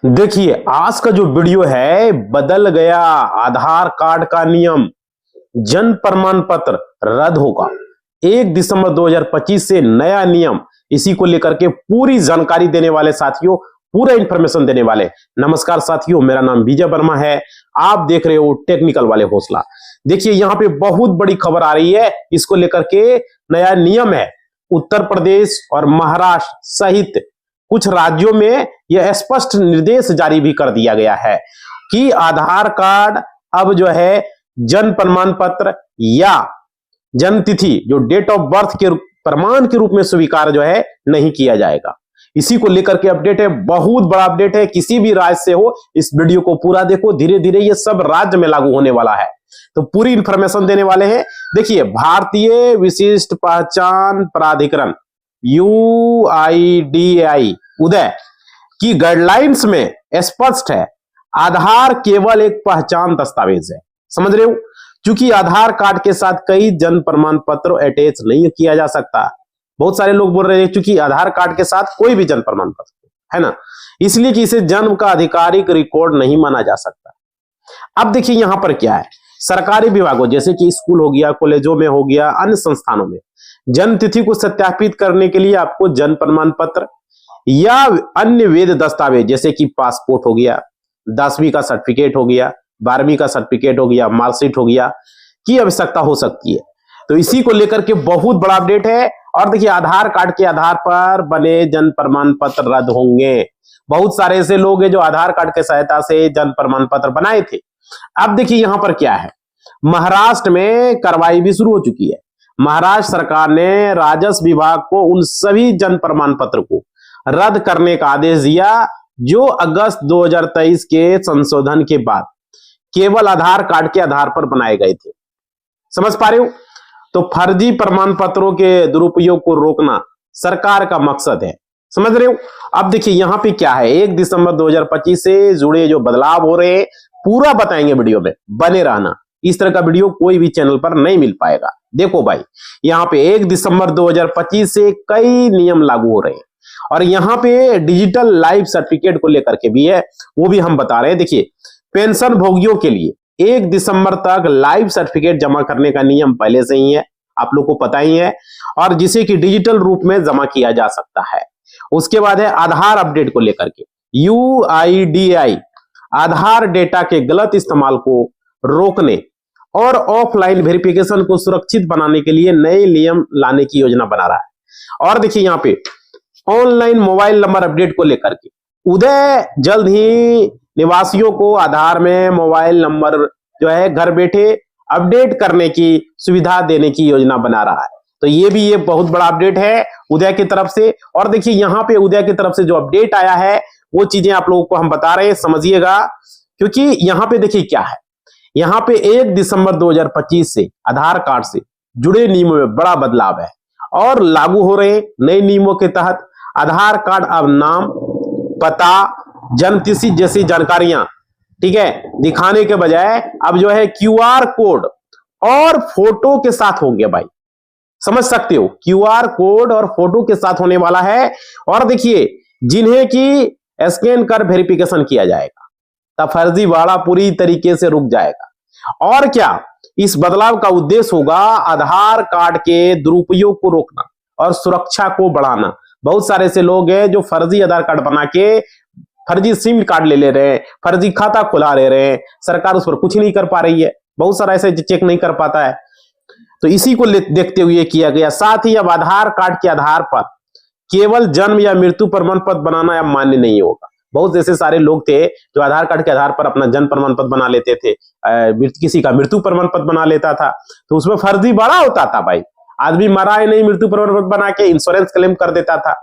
देखिए, आज का जो वीडियो है, बदल गया आधार कार्ड का नियम, जन प्रमाण पत्र रद्द होगा। 1 दिसंबर 2025 से नया नियम, इसी को लेकर के पूरी जानकारी देने वाले साथियों, पूरा इंफॉर्मेशन देने वाले। नमस्कार साथियों, मेरा नाम विजय वर्मा है। आप देख रहे हो टेक्निकल वाले हौसला। देखिए, यहां पे बहुत बड़ी खबर आ रही है, इसको लेकर के नया नियम है। उत्तर प्रदेश और महाराष्ट्र सहित कुछ राज्यों में यह स्पष्ट निर्देश जारी भी कर दिया गया है कि आधार कार्ड अब जो है जन्म प्रमाण पत्र या जन्म तिथि जो डेट ऑफ बर्थ के प्रमाण के रूप में स्वीकार जो है नहीं किया जाएगा। इसी को लेकर के अपडेट है, बहुत बड़ा अपडेट है। किसी भी राज्य से हो, इस वीडियो को पूरा देखो। धीरे धीरे ये सब राज्य में लागू होने वाला है, तो पूरी इंफॉर्मेशन देने वाले हैं। देखिए, भारतीय विशिष्ट पहचान प्राधिकरण UIDAI उदय की गाइडलाइंस में स्पष्ट है, आधार केवल एक पहचान दस्तावेज है। समझ रहे हो? क्योंकि आधार कार्ड के साथ कई जन्म प्रमाण पत्र अटैच नहीं किया जा सकता। बहुत सारे लोग बोल रहे हैं क्योंकि आधार कार्ड के साथ कोई भी जन्म प्रमाण पत्र है ना, इसलिए कि इसे जन्म का आधिकारिक रिकॉर्ड नहीं माना जा सकता। अब देखिए यहां पर क्या है, सरकारी विभागों जैसे कि स्कूल हो गया, कॉलेजों में हो गया, अन्य संस्थानों में जन्म तिथि को सत्यापित करने के लिए आपको जन्म प्रमाण पत्र या अन्य वैध दस्तावेज जैसे कि पासपोर्ट हो गया, 10वीं का सर्टिफिकेट हो गया, 12वीं का सर्टिफिकेट हो गया, मार्कशीट हो गया, की आवश्यकता हो सकती है। तो इसी को लेकर के बहुत बड़ा अपडेट है। और देखिए, आधार कार्ड के आधार पर बने जन्म प्रमाण पत्र रद्द होंगे। बहुत सारे ऐसे लोग हैं जो आधार कार्ड की सहायता से जन्म प्रमाण पत्र बनाए थे। अब देखिए यहां पर क्या है, महाराष्ट्र में कार्रवाई भी शुरू हो चुकी है। महाराष्ट्र सरकार ने राजस्व विभाग को उन सभी जन्म प्रमाण पत्र को रद्द करने का आदेश दिया जो अगस्त 2023 के संशोधन के बाद केवल आधार कार्ड के आधार पर बनाए गए थे। समझ पा रहे हो? तो फर्जी प्रमाण पत्रों के दुरुपयोग को रोकना सरकार का मकसद है। समझ रहे हो? अब देखिए यहां पे क्या है, 1 दिसंबर 2025 से जुड़े जो बदलाव हो रहे हैं पूरा बताएंगे वीडियो में, बने रहना। इस तरह का वीडियो कोई भी चैनल पर नहीं मिल पाएगा। देखो भाई, यहां पे 1 दिसंबर 2025 से कई नियम लागू हो रहे हैं और यहां पे डिजिटल लाइफ सर्टिफिकेट को लेकर के भी है, वो भी हम बता रहे हैं। देखिए, पेंशन भोगियों के लिए 1 दिसंबर तक लाइफ सर्टिफिकेट जमा करने का नियम पहले से ही है, आप लोग को पता ही है, और जिसे कि डिजिटल रूप में जमा किया जा सकता है। उसके बाद है आधार अपडेट को लेकर के UIDAI आधार डेटा के गलत इस्तेमाल को रोकने और ऑफलाइन वेरिफिकेशन को सुरक्षित बनाने के लिए नए नियम लाने की योजना बना रहा है। और देखिए यहां पे ऑनलाइन मोबाइल नंबर अपडेट को लेकर के उदय जल्द ही निवासियों को आधार में मोबाइल नंबर जो है घर बैठे अपडेट करने की सुविधा देने की योजना बना रहा है। तो ये बहुत बड़ा अपडेट है उदय की तरफ से। और देखिए यहां पे उदय की तरफ से जो अपडेट आया है वो चीजें आप लोगों को हम बता रहे हैं, समझिएगा। क्योंकि यहां पे देखिए क्या है, यहां पे 1 दिसंबर 2025 से आधार कार्ड से जुड़े नियमों में बड़ा बदलाव है और लागू हो रहे नए नियमों के तहत आधार कार्ड अब नाम, पता, जन्म तिथि जैसी जानकारियां, ठीक है, दिखाने के बजाय अब जो है QR कोड और फोटो के साथ होंगे। भाई समझ सकते हो, QR कोड और फोटो के साथ होने वाला है। और देखिए, जिन्हें की स्कैन कर वेरिफिकेशन किया जाएगा, तब फर्जीवाड़ा पूरी तरीके से रुक जाएगा। और क्या, इस बदलाव का उद्देश्य होगा आधार कार्ड के दुरुपयोग को रोकना और सुरक्षा को बढ़ाना। बहुत सारे ऐसे लोग हैं जो फर्जी आधार कार्ड बना के फर्जी सिम कार्ड ले रहे हैं, फर्जी खाता खुला ले रहे हैं, सरकार उस पर कुछ नहीं कर पा रही है, बहुत सारा ऐसे चेक नहीं कर पाता है। तो इसी को देखते हुए किया गया। साथ ही अब आधार कार्ड के आधार पर केवल जन्म या मृत्यु प्रमाण पत्र बनाना अब मान्य नहीं होगा। बहुत ऐसे सारे लोग थे जो आधार कार्ड के आधार पर अपना जन्म प्रमाण पत्र बना लेते थे, किसी का मृत्यु प्रमाण पत्र बना लेता था, तो उसमें फर्जी बड़ा होता था। भाई आदमी मरा है नहीं, मृत्यु प्रमाण पत्र बना के इंश्योरेंस क्लेम कर देता था।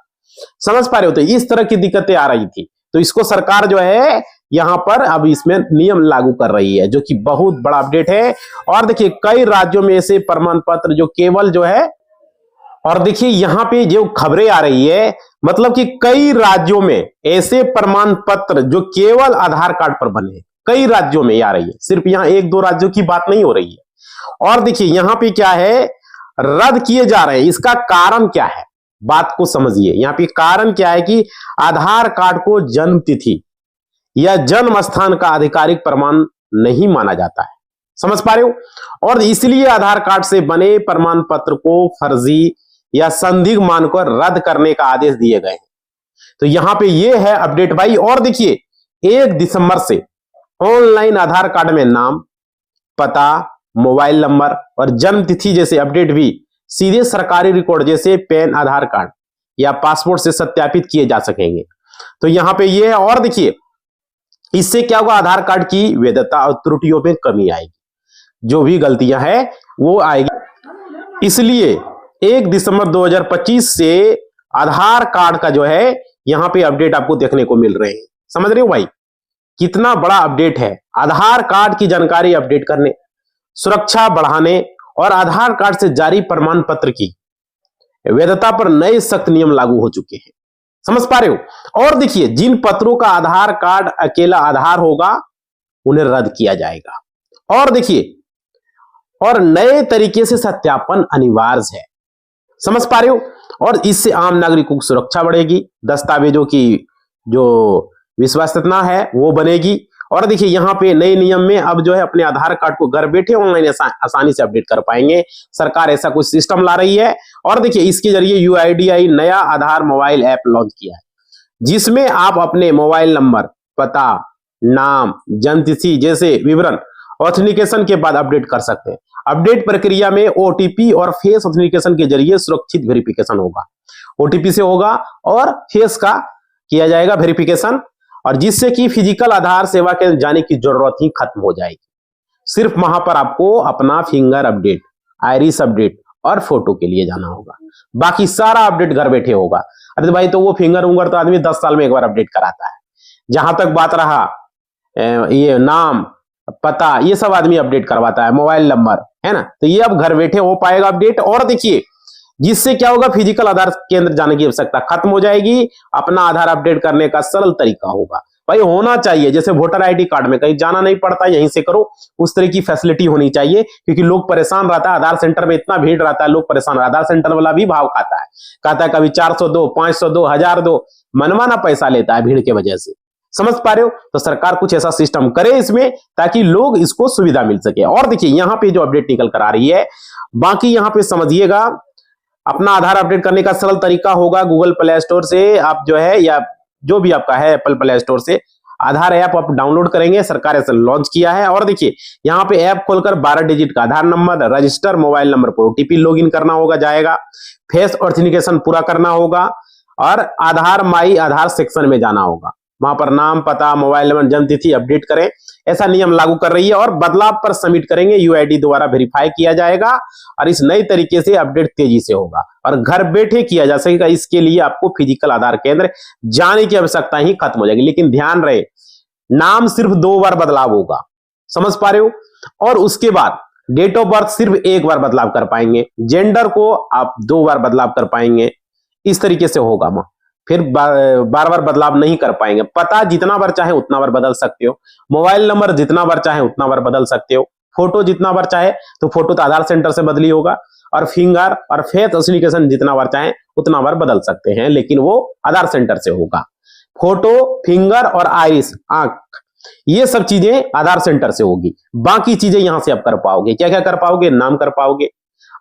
समझ पा रहे हो? तो इस तरह की दिक्कतें आ रही थी, तो इसको सरकार जो है यहां पर अब इसमें नियम लागू कर रही है, जो कि बहुत बड़ा अपडेट है। और देखिए, कई राज्यों में ऐसे प्रमाण पत्र जो केवल जो है, और देखिए यहां पे जो खबरें आ रही है, मतलब कि कई राज्यों में ऐसे प्रमाण पत्र जो केवल आधार कार्ड पर बने, कई राज्यों में आ रही है, सिर्फ यहां 1-2 राज्यों की बात नहीं हो रही है। और देखिए यहां पे क्या है, रद्द किए जा रहे हैं। इसका कारण क्या है, बात को समझिए। यहां पे कारण क्या है कि आधार कार्ड को जन्म तिथि या जन्म स्थान का आधिकारिक प्रमाण नहीं माना जाता है। समझ पा रहे हो? और इसलिए आधार कार्ड से बने प्रमाण पत्र को फर्जी या संदिग्ध मानकर रद्द करने का आदेश दिए गए हैं। तो यहां पे ये है अपडेट भाई। और देखिए 1 दिसंबर से ऑनलाइन आधार कार्ड में नाम, पता, मोबाइल नंबर और जन्म तिथि जैसे अपडेट भी सीधे सरकारी रिकॉर्ड जैसे पैन, आधार कार्ड या पासपोर्ट से सत्यापित किए जा सकेंगे। तो यहां पे ये है। और देखिए इससे क्या होगा, आधार कार्ड की वैधता और त्रुटियों में कमी आएगी, जो भी गलतियां हैं वो आएगी। इसलिए 1 दिसंबर 2025 से आधार कार्ड का जो है यहां पे अपडेट आपको देखने को मिल रहे हैं। समझ रहे हो भाई कितना बड़ा अपडेट है? आधार कार्ड की जानकारी अपडेट करने, सुरक्षा बढ़ाने और आधार कार्ड से जारी प्रमाण पत्र की वैधता पर नए सख्त नियम लागू हो चुके हैं। समझ पा रहे हो? और देखिए जिन पत्रों का आधार कार्ड अकेला आधार होगा उन्हें रद्द किया जाएगा। और देखिए और नए तरीके से सत्यापन अनिवार्य है। समझ पा रहे हो? और इससे आम नागरिकों की सुरक्षा बढ़ेगी, दस्तावेजों की जो विश्वसनीयता है वो बनेगी। और देखिए यहाँ पे नए नियम में अब जो है अपने आधार कार्ड को घर बैठे ऑनलाइन आसानी से अपडेट कर पाएंगे। सरकार ऐसा कुछ सिस्टम ला रही है। और देखिए इसके जरिए यूआईडीआई नया आधार मोबाइल ऐप लॉन्च किया है, जिसमें आप अपने मोबाइल नंबर, पता, नाम, जन्मतिथि जैसे विवरण ऑथेंटिकेशन के बाद अपडेट कर सकते हैं। अपडेट प्रक्रिया में ओटीपी और फेस ऑथेंटिकेशन के जरिए सुरक्षित वेरिफिकेशन होगा। ओटीपी से होगा और फेस का किया जाएगा वेरिफिकेशन, और जिससे कि फिजिकल आधार सेवा के जाने की जरूरत ही खत्म हो जाएगी। सिर्फ वहां पर आपको अपना फिंगर अपडेट, आइरिस अपडेट और फोटो के लिए जाना होगा। बाकी सारा अपडेट घर बैठे होगा। अरे भाई तो वो फिंगर उंगर तो आदमी 10 साल में एक बार अपडेट कराता है। जहां तक बात रहा ये नाम, पता, ये सब आदमी अपडेट करवाता है, मोबाइल नंबर, है ना। तो ये अब घर बैठे हो पाएगा अपडेट। और देखिए जिससे क्या होगा, फिजिकल आधार केंद्र जाने की आवश्यकता खत्म हो जाएगी। अपना आधार अपडेट करने का सरल तरीका होगा। भाई होना चाहिए, जैसे वोटर आईडी कार्ड में कहीं जाना नहीं पड़ता, यहीं से करो, उस तरह की फैसिलिटी होनी चाहिए। क्योंकि लोग परेशान रहता है, आधार सेंटर में इतना भीड़ रहता है, लोग परेशान। आधार सेंटर वाला भी भाव खाता है, कहता है कभी 400 दो, 500 दो, 1000 दो, मनमाना पैसा लेता है भीड़ के वजह से। समझ पा रहे हो? तो सरकार कुछ ऐसा सिस्टम करे इसमें ताकि लोग इसको सुविधा मिल सके। और देखिए यहाँ पे जो अपडेट निकल कर आ रही है, बाकी यहाँ पे समझिएगा, अपना आधार अपडेट करने का सरल तरीका होगा, गूगल प्ले स्टोर से आप जो है या जो भी आपका है एप्पल प्ले स्टोर से आधार ऐप आप डाउनलोड करेंगे। सरकार ऐसा लॉन्च किया है। और देखिए यहाँ पे ऐप खोलकर 12 डिजिट का आधार नंबर, रजिस्टर मोबाइल नंबर पर ओटीपी लॉगिन करना होगा, जाएगा, फेस ऑथेंटिकेशन पूरा करना होगा और आधार माई आधार सेक्शन में जाना होगा। वहां पर नाम, पता, मोबाइल नंबर, जन्म तिथि अपडेट करें। ऐसा नियम लागू कर रही है और बदलाव पर सबमिट करेंगे, यूआईडी द्वारा वेरीफाई किया जाएगा और इस नए तरीके से अपडेट तेजी से होगा और घर बैठे किया जा सकेगा। इसके लिए आपको फिजिकल आधार केंद्र जाने की आवश्यकता ही खत्म हो जाएगी। लेकिन ध्यान रहे, नाम सिर्फ 2 बार बदलाव होगा। समझ पा रहे हो? और उसके बाद डेट ऑफ बर्थ सिर्फ 1 बार बदलाव कर पाएंगे, जेंडर को आप 2 बार बदलाव कर पाएंगे। इस तरीके से होगा। फिर बार बार बदलाव नहीं कर पाएंगे। पता जितना बार चाहे उतना बार बदल सकते हो, मोबाइल नंबर जितना बार चाहे उतना बार बदल सकते हो, फोटो जितना बार चाहे, तो फोटो तो आधार सेंटर से बदली होगा, और फिंगर और फेस ऑथेंटिकेशन जितना बार चाहे उतना बार बदल सकते हैं, लेकिन वो आधार सेंटर से होगा। फोटो, फिंगर और आइरिस, आंख, ये सब चीजें आधार सेंटर से होगी। बाकी चीजें यहां से आप कर पाओगे। क्या क्या कर पाओगे? नाम कर पाओगे,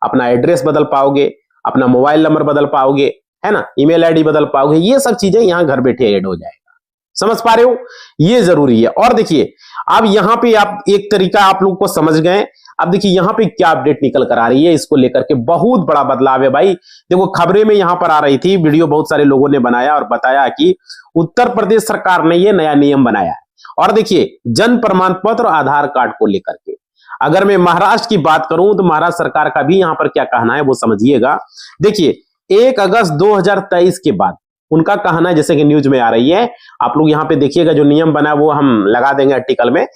अपना एड्रेस बदल पाओगे, अपना मोबाइल नंबर बदल पाओगे, है ना, ईमेल आईडी बदल पाओगे। ये सब चीजें यहां घर बैठे ऐड हो जाएगा। समझ पा रहे हो? ये जरूरी है। और देखिए अब यहां पे आप एक तरीका आप लोग को समझ गए। अब देखिए यहां पे क्या अपडेट निकल कर आ रही है, इसको लेकर के बहुत बड़ा बदलाव है भाई। देखो खबरें में यहां पर आ रही थी, वीडियो बहुत सारे लोगों ने बनाया और बताया कि उत्तर प्रदेश सरकार ने ये नया नियम बनाया है। और देखिए जन्म प्रमाण पत्र आधार कार्ड को लेकर के, अगर मैं महाराष्ट्र की बात करूं तो महाराष्ट्र सरकार का भी यहां पर क्या कहना है वो समझिएगा। देखिए 1 अगस्त 2023 के बाद उनका कहना है, जैसे कि न्यूज में आ रही है, आप लोग यहां पे देखिएगा, जो नियम बना है वो हम लगा देंगे आर्टिकल में,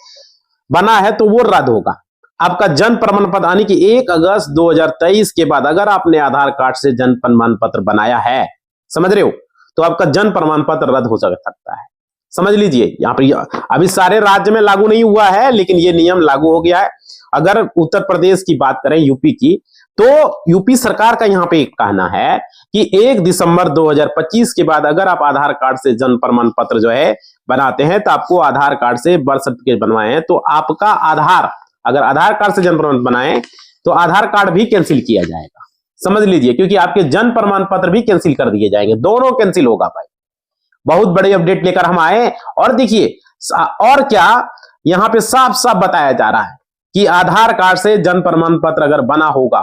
बना है तो वो रद्द होगा। आपका जन्म प्रमाण पत्र यानी कि 1 अगस्त 2023 के बाद अगर आपने आधार कार्ड से जन्म प्रमाण पत्र बनाया है, समझ रहे हो, तो आपका जन्म प्रमाण पत्र रद्द हो सकता है। समझ लीजिए, यहाँ पर अभी सारे राज्य में लागू नहीं हुआ है, लेकिन ये नियम लागू हो गया है। अगर उत्तर प्रदेश की बात करें, यूपी की, तो यूपी सरकार का यहाँ पे कहना है कि 1 दिसंबर 2025 के बाद अगर आप आधार कार्ड से जन्म प्रमाण पत्र जो है बनाते हैं, तो आपको आधार कार्ड से बर्थ सर्टिफिकेट बनवाए हैं, तो आपका अगर आधार कार्ड से जन्म प्रमाण बनाए तो आधार कार्ड भी कैंसिल किया जाएगा। समझ लीजिए, क्योंकि आपके जन्म प्रमाण पत्र भी कैंसिल कर दिए जाएंगे, दोनों कैंसिल होगा भाई। बहुत बड़ी अपडेट लेकर हम आए। और देखिए, और क्या यहां पे साफ साफ बताया जा रहा है कि आधार कार्ड से जन्म प्रमाण पत्र अगर बना होगा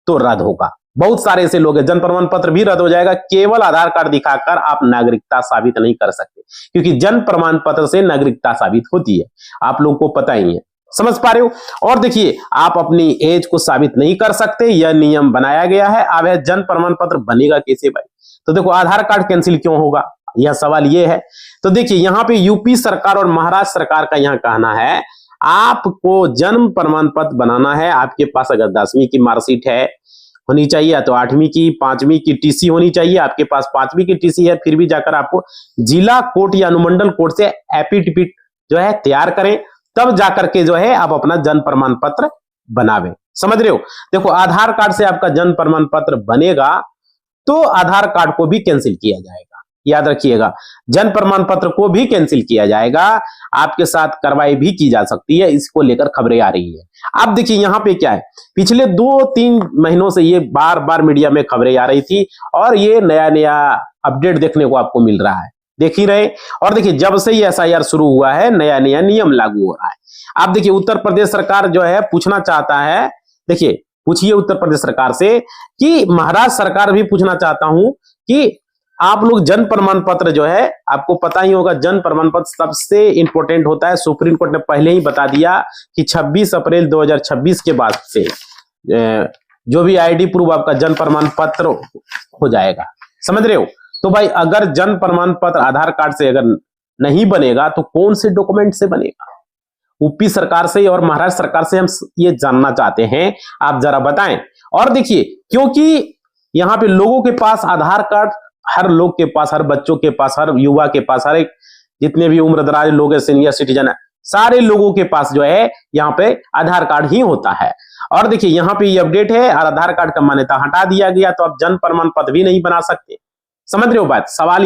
तो रद्द होगा। बहुत सारे ऐसे लोग हैं, जन्म प्रमाण पत्र भी रद्द हो जाएगा, केवल आधार कार्ड दिखाकर आप नागरिकता साबित नहीं कर सकते, क्योंकि जन्म प्रमाण पत्र से नागरिकता साबित होती है, आप लोगों को पता ही है। समझ पा रहे हो। और देखिए, आप अपनी एज को साबित नहीं कर सकते, यह नियम बनाया गया है। अब यह जन्म प्रमाण पत्र बनेगा कैसे भाई? तो देखो, आधार कार्ड कैंसिल क्यों होगा, यह सवाल ये है। तो देखिए, यहाँ पे यूपी सरकार और महाराष्ट्र सरकार का यहाँ कहना है, आपको जन्म प्रमाण पत्र बनाना है, आपके पास अगर 10वीं की मार्कशीट है होनी चाहिए, या तो 8वीं की, 5वीं की टीसी होनी चाहिए। आपके पास 5वीं की टीसी है, फिर भी जाकर आपको जिला कोर्ट या अनुमंडल कोर्ट से एफिडेविट जो है तैयार करें, तब जाकर के जो है आप अपना जन्म प्रमाण पत्र बनावे। समझ रहे हो। देखो, आधार कार्ड से आपका जन्म प्रमाण पत्र बनेगा तो आधार कार्ड को भी कैंसिल किया जाएगा, याद रखिएगा, जन्म प्रमाण पत्र को भी कैंसिल किया जाएगा। आपके साथ कार्रवाई भी की जा सकती है, इसको लेकर खबरें आ रही है। अब देखिए, यहाँ पे क्या है, पिछले 2-3 महीनों से ये बार बार मीडिया में खबरें आ रही थी, और ये नया नया अपडेट देखने को आपको मिल रहा है, देख ही रहे। और देखिए, जब से ये एसआईआर शुरू हुआ है, नया नया नियम लागू हो रहा है। आप देखिए, उत्तर प्रदेश सरकार जो है पूछना चाहता है, देखिए पूछिए उत्तर प्रदेश सरकार से, कि महाराष्ट्र सरकार भी पूछना चाहता हूं कि आप लोग जन्म प्रमाण पत्र जो है, आपको पता ही होगा, जन्म प्रमाण पत्र सबसे इंपॉर्टेंट होता है। सुप्रीम कोर्ट ने पहले ही बता दिया कि 26 अप्रैल 2026 के बाद से जो भी आईडी प्रूफ आपका जन्म प्रमाण पत्र हो जाएगा। समझ रहे हो। तो भाई, अगर जन्म प्रमाण पत्र आधार कार्ड से अगर नहीं बनेगा तो कौन से डॉक्यूमेंट से बनेगा? यूपी सरकार से और महाराष्ट्र सरकार से हम ये जानना चाहते हैं, आप जरा बताएं। और देखिए, क्योंकि यहाँ पे लोगों के पास आधार कार्ड, हर लोग के पास, हर बच्चों के पास, हर युवा के पास, हर एक जितने भी उम्र दराज लोग हैं, सीनियर सिटीजन है, सारे लोगों के पास जो है यहाँ पे आधार कार्ड ही होता है। और देखिए, यहाँ पे ये अपडेट है, और आधार कार्ड का मान्यता हटा दिया गया, तो आप जन्म प्रमाण पत्र भी नहीं बना सकते। समझ रहे हो बात? सवाल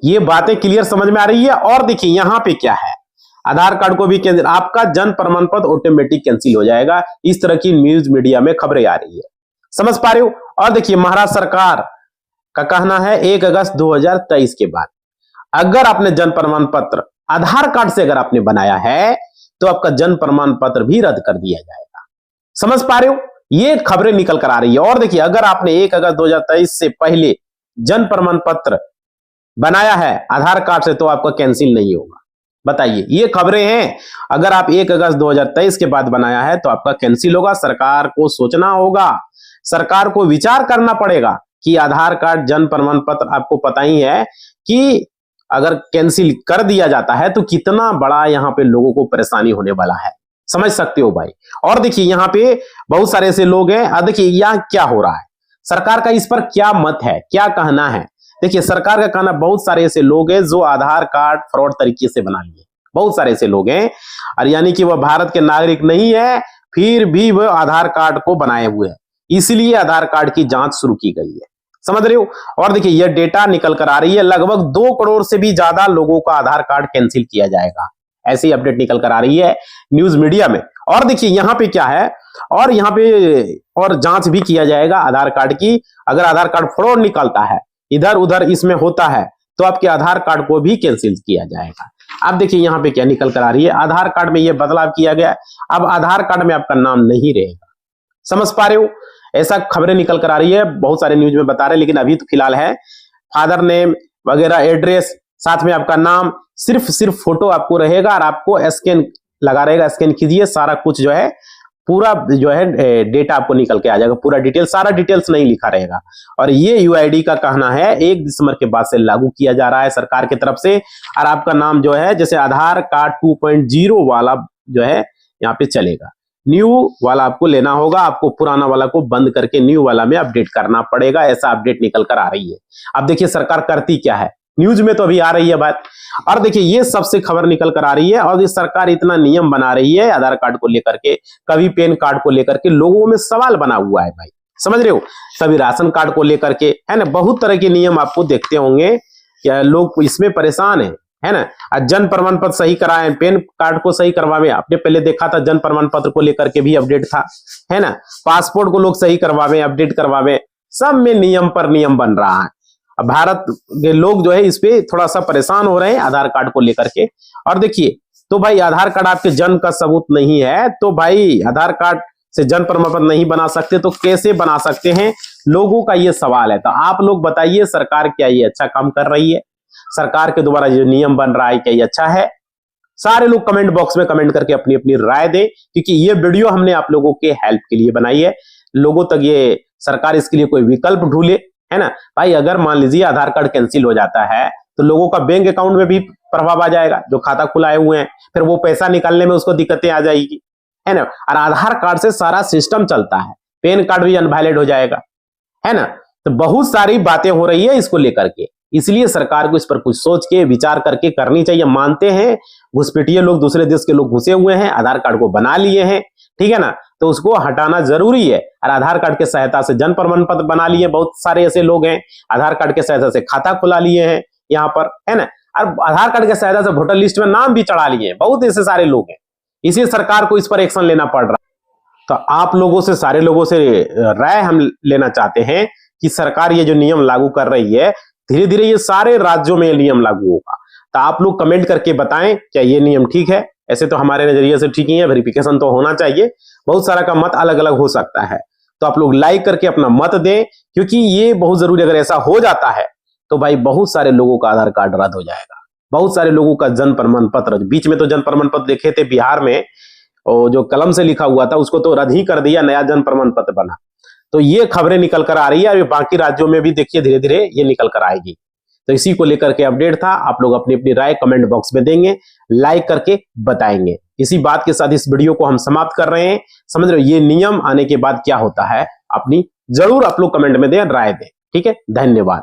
ये बातें क्लियर समझ में आ रही है। और देखिए, यहाँ पे क्या है, आधार कार्ड को भी कैंसिल, आपका जन्म प्रमाण पत्र ऑटोमेटिक कैंसिल हो जाएगा। इस तरह की न्यूज मीडिया में खबरें आ रही है, समझ पा रहे हो। और देखिए, महाराष्ट्र सरकार का कहना है 1 अगस्त 2023 के बाद अगर आपने जन्म प्रमाण पत्र आधार कार्ड से अगर आपने बनाया है, तो आपका जन्म प्रमाण पत्र भी रद्द कर दिया जाएगा। समझ पा रहे हो। ये खबरें निकल कर आ रही है। और देखिए, अगर आपने 1 अगस्त 2023 से पहले जन्म प्रमाण पत्र बनाया है आधार कार्ड से, तो आपका कैंसिल नहीं होगा। बताइए, ये खबरें हैं। अगर आप 1 अगस्त 2023 के बाद बनाया है तो आपका कैंसिल होगा। सरकार को सोचना होगा, सरकार को विचार करना पड़ेगा कि आधार कार्ड, जन्म प्रमाण पत्र, आपको पता ही है कि अगर कैंसिल कर दिया जाता है तो कितना बड़ा यहाँ पे लोगों को परेशानी होने वाला है। समझ सकते हो भाई। और देखिए, यहाँ पे बहुत सारे ऐसे लोग हैं। देखिए, यहाँ क्या हो रहा है, सरकार का इस पर क्या मत है, क्या कहना है। देखिए, सरकार का कहना, बहुत सारे ऐसे लोग हैं जो आधार कार्ड फ्रॉड तरीके से बना लिए, बहुत सारे ऐसे लोग हैं, और यानी कि वह भारत के नागरिक नहीं है, फिर भी वह आधार कार्ड को बनाए हुए हैं। इसलिए आधार कार्ड की जांच शुरू की गई है। समझ रहे हो। और देखिए, यह डेटा निकल कर आ रही है, लगभग 2 करोड़ से भी ज्यादा लोगों का आधार कार्ड कैंसिल किया जाएगा, ऐसी अपडेट निकल कर आ रही है न्यूज मीडिया में। और देखिए, यहाँ पे क्या है, और यहाँ पे और जांच भी किया जाएगा आधार कार्ड की। अगर आधार कार्ड फ्रॉड निकलता है, इधर उधर इसमें होता है, तो आपके आधार कार्ड को भी कैंसिल किया जाएगा। अब देखिए, यहाँ पे क्या निकल कर आ रही है, आधार कार्ड में यह बदलाव किया गया। अब आधार कार्ड में आपका नाम नहीं रहेगा। समझ पा रहे हो। ऐसा खबरें निकल कर आ रही है, बहुत सारे न्यूज में बता रहे हैं, लेकिन अभी तो फिलहाल है फादर नेम वगैरह, एड्रेस, साथ में आपका नाम, सिर्फ फोटो आपको रहेगा, और आपको स्कैन लगा रहेगा, स्कैन कीजिए, सारा कुछ जो है, पूरा जो है डेटा आपको निकल के आ जाएगा, पूरा डिटेल, सारा डिटेल्स नहीं लिखा रहेगा। और ये यूआईडी का कहना है 1 दिसंबर के बाद से लागू किया जा रहा है सरकार की तरफ से। और आपका नाम जो है, जैसे आधार कार्ड 2.0 वाला जो है यहाँ पे चलेगा, न्यू वाला आपको लेना होगा, आपको पुराना वाला को बंद करके न्यू वाला में अपडेट करना पड़ेगा। ऐसा अपडेट निकल कर आ रही है। अब देखिए, सरकार करती क्या है, न्यूज में तो अभी आ रही है बात। और देखिए ये सबसे खबर निकल कर आ रही है, और ये सरकार इतना नियम बना रही है आधार कार्ड को लेकर के, कभी पैन कार्ड को लेकर के लोगों में सवाल बना हुआ है भाई, समझ रहे हो, कभी राशन कार्ड को लेकर के, है ना, बहुत तरह के नियम आपको देखते होंगे, क्या लोग इसमें परेशान है ना। जन प्रमाण पत्र सही कराएं, पैन कार्ड को सही करवावे, आपने पहले देखा था जन प्रमाण पत्र को लेकर के भी अपडेट था, है ना, पासपोर्ट को लोग सही करवावे, अपडेट करवावे, सब में नियम पर नियम बन रहा है। अब भारत के लोग जो है इस पे थोड़ा सा परेशान हो रहे हैं आधार कार्ड को लेकर के। और देखिए, तो भाई आधार कार्ड आपके जन्म का सबूत नहीं है, तो भाई आधार कार्ड से जन प्रमाण पत्र नहीं बना सकते, तो कैसे बना सकते हैं, लोगों का ये सवाल है। तो आप लोग बताइए, सरकार क्या ये अच्छा काम कर रही है? सरकार के द्वारा जो नियम बन रहा है क्या ये अच्छा है? सारे लोग कमेंट बॉक्स में कमेंट करके अपनी अपनी राय दें, क्योंकि ये वीडियो हमने आप लोगों के हेल्प के लिए बनाई है, लोगों तक ये सरकार इसके लिए कोई विकल्प ढूंढे, है ना भाई। अगर मान लीजिए आधार कार्ड कैंसिल हो जाता है तो लोगों का बैंक अकाउंट में भी प्रभाव आ जाएगा, जो खाता खुलाए हुए हैं, फिर वो पैसा निकालने में उसको दिक्कतें आ जाएगी, है ना। और आधार कार्ड से सारा सिस्टम चलता है, पैन कार्ड भी अनवैलिड हो जाएगा, है ना। तो बहुत सारी बातें हो रही है इसको लेकर के, इसलिए सरकार को इस पर कुछ सोच के विचार करके करनी चाहिए। मानते हैं घुसपैठिए लोग, दूसरे देश के लोग घुसे हुए हैं, आधार कार्ड को बना लिए हैं, ठीक है ना, तो उसको हटाना जरूरी है। और आधार कार्ड के सहायता से जन प्रमाण पत्र बना लिए, बहुत सारे ऐसे लोग हैं आधार कार्ड के सहायता से खाता खुला लिए हैं यहाँ पर, है ना। और आधार कार्ड के सहायता से वोटर लिस्ट में नाम भी चढ़ा लिए हैं, बहुत ऐसे सारे लोग हैं, इसी सरकार को इस पर एक्शन लेना पड़ रहा है। तो आप लोगों से, सारे लोगों से राय हम लेना चाहते हैं कि सरकार ये जो नियम लागू कर रही है, धीरे धीरे ये सारे राज्यों में नियम लागू होगा। तो आप लोग कमेंट करके बताएं क्या ये नियम ठीक है। ऐसे तो हमारे नजरिए से ठीक ही है, वेरिफिकेशन तो होना चाहिए, बहुत सारा का मत अलग अलग हो सकता है। तो आप लोग लाइक करके अपना मत दें, क्योंकि ये बहुत जरूरी, अगर ऐसा हो जाता है तो भाई बहुत सारे लोगों का आधार कार्ड रद्द हो जाएगा, बहुत सारे लोगों का जन प्रमाण पत्र, बीच में तो जन प्रमाण पत्र देखे थे बिहार में, और जो कलम से लिखा हुआ था उसको तो रद्द ही कर दिया, नया जन प्रमाण पत्र बना। तो ये खबरें निकल कर आ रही है, और बाकी राज्यों में भी देखिए धीरे धीरे ये निकल कर आएगी। तो इसी को लेकर के अपडेट था, आप लोग अपनी अपनी राय कमेंट बॉक्स में देंगे, लाइक करके बताएंगे। इसी बात के साथ इस वीडियो को हम समाप्त कर रहे हैं। समझ रहे हो, ये नियम आने के बाद क्या होता है, अपनी जरूर आप लोग कमेंट में दें, राय दें, ठीक है। धन्यवाद।